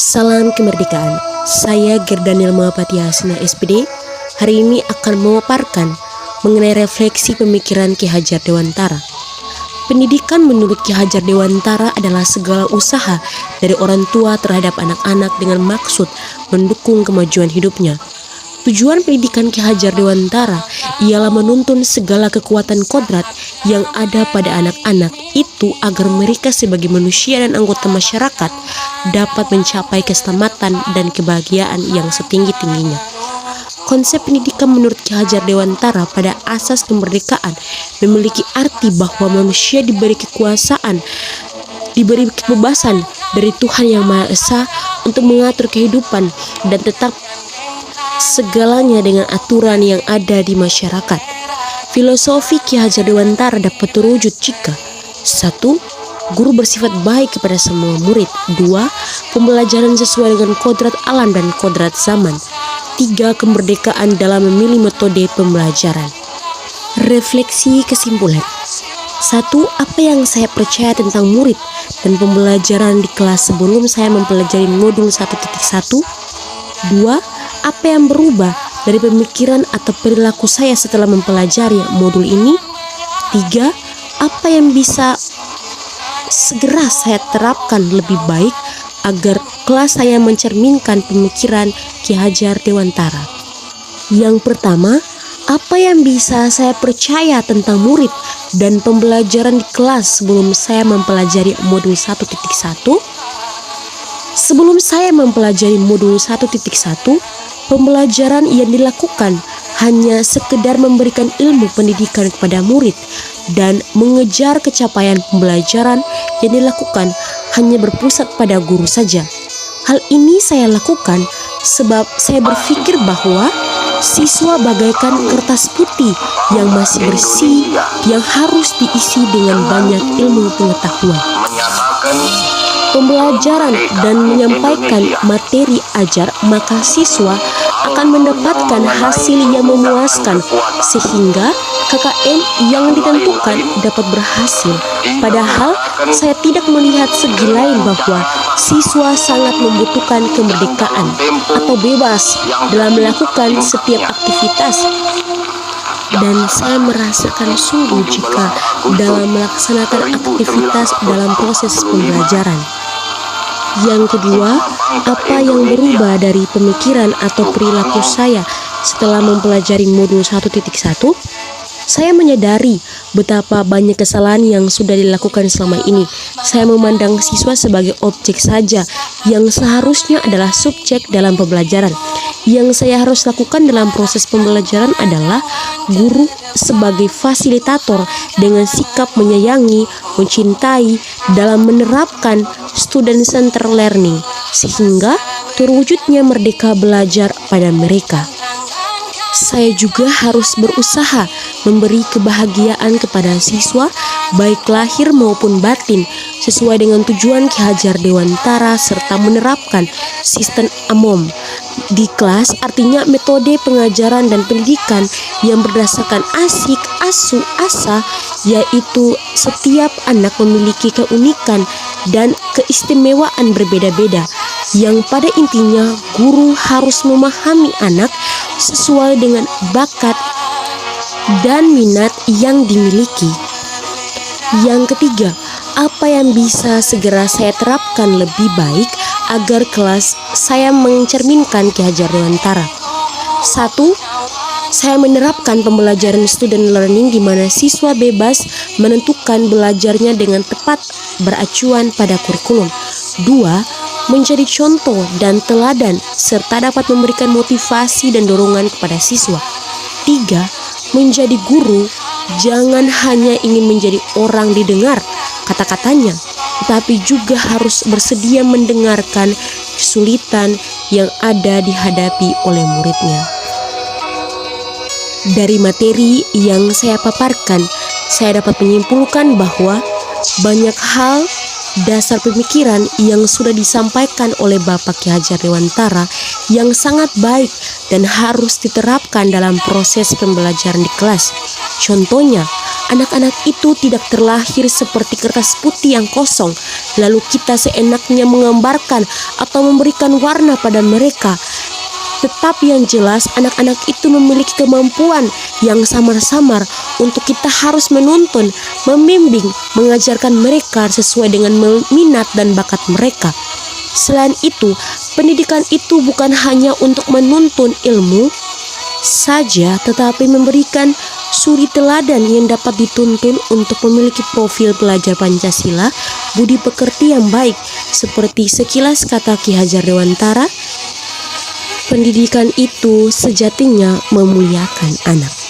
Salam kemerdekaan. Saya Gerda Nilma Patiasina SPD. Hari ini akan memaparkan mengenai refleksi pemikiran Ki Hajar Dewantara. Pendidikan menurut Ki Hajar Dewantara adalah segala usaha dari orang tua terhadap anak-anak dengan maksud mendukung kemajuan hidupnya. Tujuan pendidikan Ki Hajar Dewantara ialah menuntun segala kekuatan kodrat yang ada pada anak-anak itu agar mereka sebagai manusia dan anggota masyarakat dapat mencapai keselamatan dan kebahagiaan yang setinggi-tingginya. Konsep pendidikan menurut Ki Hajar Dewantara pada asas kemerdekaan memiliki arti bahwa manusia diberi kekuasaan, diberi kebebasan dari Tuhan Yang Maha Esa untuk mengatur kehidupan dan tetap segalanya dengan aturan yang ada di masyarakat. Filosofi Ki Hajar Dewantara dapat terwujud jika 1. Guru bersifat baik kepada semua murid. 2. Pembelajaran sesuai dengan kodrat alam dan kodrat zaman. 3. Kemerdekaan dalam memilih metode pembelajaran. Refleksi kesimpulan. 1. Apa yang saya percaya tentang murid dan pembelajaran di kelas sebelum saya mempelajari modul 1.1? 2. Apa yang berubah dari pemikiran atau perilaku saya setelah mempelajari modul ini? 3. Apa yang bisa segera saya terapkan lebih baik agar kelas saya mencerminkan pemikiran Ki Hajar Dewantara? Yang pertama, apa yang bisa saya percaya tentang murid dan pembelajaran di kelas sebelum saya mempelajari modul 1.1? Sebelum saya mempelajari modul 1.1, pembelajaran yang dilakukan hanya sekedar memberikan ilmu pendidikan kepada murid dan mengejar capaian pembelajaran yang dilakukan hanya berpusat pada guru saja. Hal ini saya lakukan sebab saya berpikir bahwa siswa bagaikan kertas putih yang masih bersih yang harus diisi dengan banyak ilmu pengetahuan. Pembelajaran dan menyampaikan materi ajar, maka siswa akan mendapatkan hasil yang memuaskan sehingga KKM yang ditentukan dapat berhasil. Padahal saya tidak melihat segi lain bahwa siswa sangat membutuhkan kemerdekaan atau bebas dalam melakukan setiap aktivitas. Dan saya merasakan sungguh jika dalam melaksanakan aktivitas dalam proses pembelajaran. Yang kedua, apa yang berubah dari pemikiran atau perilaku saya setelah mempelajari modul 1.1? Saya menyadari betapa banyak kesalahan yang sudah dilakukan selama ini. Saya memandang siswa sebagai objek saja yang seharusnya adalah subjek dalam pembelajaran. Yang saya harus lakukan dalam proses pembelajaran adalah guru sebagai fasilitator dengan sikap menyayangi, mencintai dalam menerapkan student-centered learning sehingga terwujudnya merdeka belajar pada mereka. Saya juga harus berusaha memberi kebahagiaan kepada siswa baik lahir maupun batin sesuai dengan tujuan Ki Hajar Dewantara serta menerapkan sistem AMOM di kelas, artinya metode pengajaran dan pendidikan yang berdasarkan asik, asu, asa, yaitu setiap anak memiliki keunikan dan keistimewaan berbeda-beda yang pada intinya guru harus memahami anak sesuai dengan bakat dan minat yang dimiliki. Yang ketiga, apa yang bisa segera saya terapkan lebih baik agar kelas saya mencerminkan Ki Hajar Dewantara? 1. Saya menerapkan pembelajaran student learning di mana siswa bebas menentukan belajarnya dengan tepat beracuan pada kurikulum. 2. Menjadi contoh dan teladan serta dapat memberikan motivasi dan dorongan kepada siswa. 3. Menjadi guru jangan hanya ingin menjadi orang didengar kata-katanya, tetapi juga harus bersedia mendengarkan kesulitan yang ada dihadapi oleh muridnya. Dari materi yang saya paparkan, saya dapat menyimpulkan bahwa banyak hal dasar pemikiran yang sudah disampaikan oleh Bapak Ki Hajar Dewantara yang sangat baik dan harus diterapkan dalam proses pembelajaran di kelas. Contohnya anak-anak itu tidak terlahir seperti kertas putih yang kosong, lalu kita seenaknya menggambarkan atau memberikan warna pada mereka. Tetapi yang jelas anak-anak itu memiliki kemampuan yang samar-samar untuk kita harus menuntun, membimbing, mengajarkan mereka sesuai dengan minat dan bakat mereka. Selain itu, pendidikan itu bukan hanya untuk menuntun ilmu saja, tetapi memberikan suri teladan yang dapat dituntun untuk memiliki profil pelajar Pancasila, budi pekerti yang baik, seperti sekilas kata Ki Hajar Dewantara, pendidikan itu sejatinya memuliakan anak.